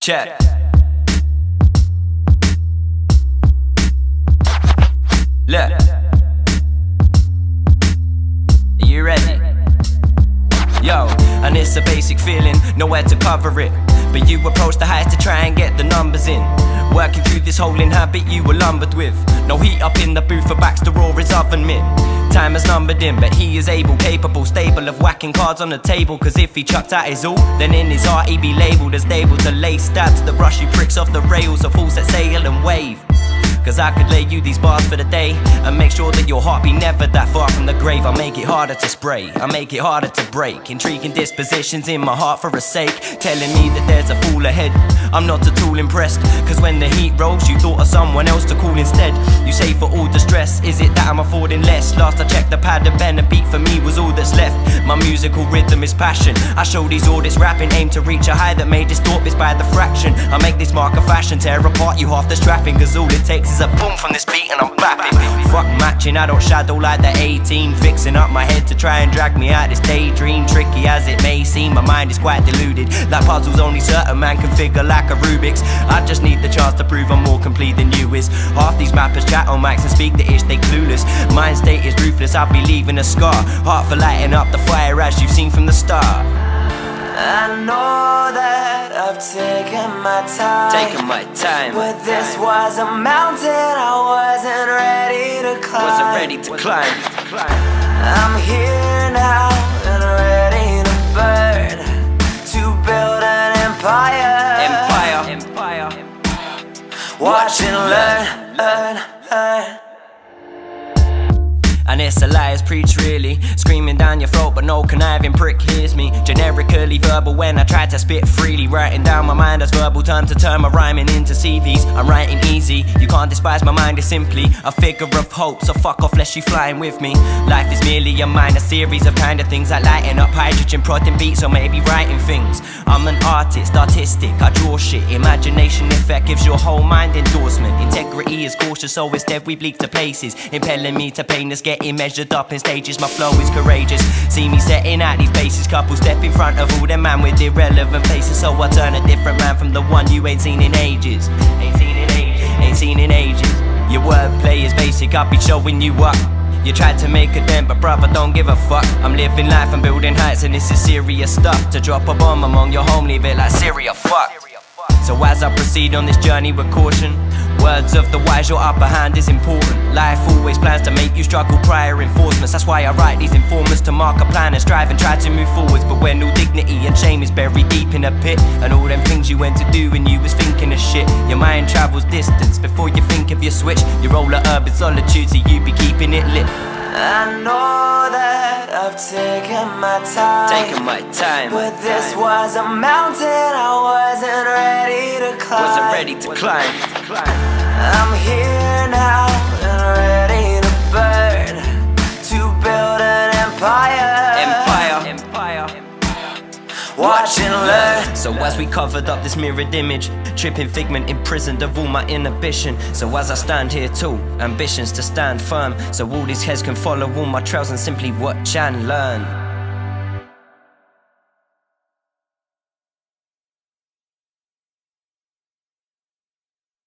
Check. Look. Are you ready? Yo, and it's a basic feeling, nowhere to cover it. But you approach the heights to try and get the numbers in. Working through this holding habit you were lumbered with. No heat up in the booth for Baxter or his oven mitt. Time has numbered him, but he is able, capable, stable of whacking cards on the table. Cause if he chucked out his all, then in his heart he'd be labelled as able to lay stabs to brush you pricks off the rails of full set sail and wave. Cause I could lay you these bars for the day and make sure that your heart be never that far from the grave. I'll make it harder to spray, I'll make it harder to break. Intriguing dispositions in my heart for a sake, telling me that there's a fool ahead. I'm not at all impressed, cause when the heat rolls you thought of someone else to call instead. You say for all the stress, is it that I'm affording less? Last I checked the pad and pen, a beat for me was all that's left. My musical rhythm is passion, I show these audits rapping, aim to reach a high that may distort this by the fraction. I make this mark of fashion, tear apart you half the strapping. Cause all it takes is a boom from this beat and I'm bapping. Fuck matching, I don't shadow like the 18. Fixing up my head to try and drag me out this daydream. Tricky as it may seem, my mind is quite deluded. Like puzzles only certain man can figure like a Rubik's. I just need the chance to prove I'm more complete than you is. Half these rappers chat on mics and speak the ish, they clueless. Mind state is ruthless, I'll be leaving a scar. Heart for lighting up the fire as you've seen from the start. I know that I've taken my time, but this was a mountain I wasn't ready to climb. I'm here now and ready to burn, to build an empire. Watch and learn. And it's a liar's preach really, screaming down your throat but no conniving prick hears me. Generically verbal when I try to spit freely, writing down my mind as verbal terms to turn my rhyming into CVs. I'm writing easy, you can't despise my mind, is simply a figure of hope, so fuck off lest you flying with me. Life is merely a minor series of kind of things like lighting up hydrogen, prodding beats or maybe writing things. I'm an artist, artistic, I draw shit. Imagination effect gives your whole mind endorsement. Integrity is cautious, so instead we bleak to places, impelling me to pain that's getting measured up in stages. My flow is courageous, see me setting out these bases. Couple step in front of all them man with irrelevant faces. So I turn a different man from the one you ain't seen in ages. Ain't seen in ages. Your wordplay is basic, I'll be showing you up. You tried to make a dent, but brother, don't give a fuck. I'm living life and building heights, and this is serious stuff. To drop a bomb among your home, leave it like Syria, fuck. So as I proceed on this journey with caution, words of the wise, your upper hand is important. Life always plans to make you struggle prior enforcements. That's why I write these informants to mark a plan and strive and try to move forwards. But when all dignity and shame is buried deep in a pit, and all them things you went to do when you was thinking of shit, your mind travels distance before you think of your switch. You roll a urban solitude so you be keeping it lit. I know that I've taken my time, but this was a mountain I wasn't ready to climb. I'm here now and ready to burn, to build an empire. Watch and learn. So as we covered up this mirrored image, tripping figment imprisoned of all my inhibition. So as I stand here too, ambitions to stand firm, so all these heads can follow all my trails and simply watch and learn.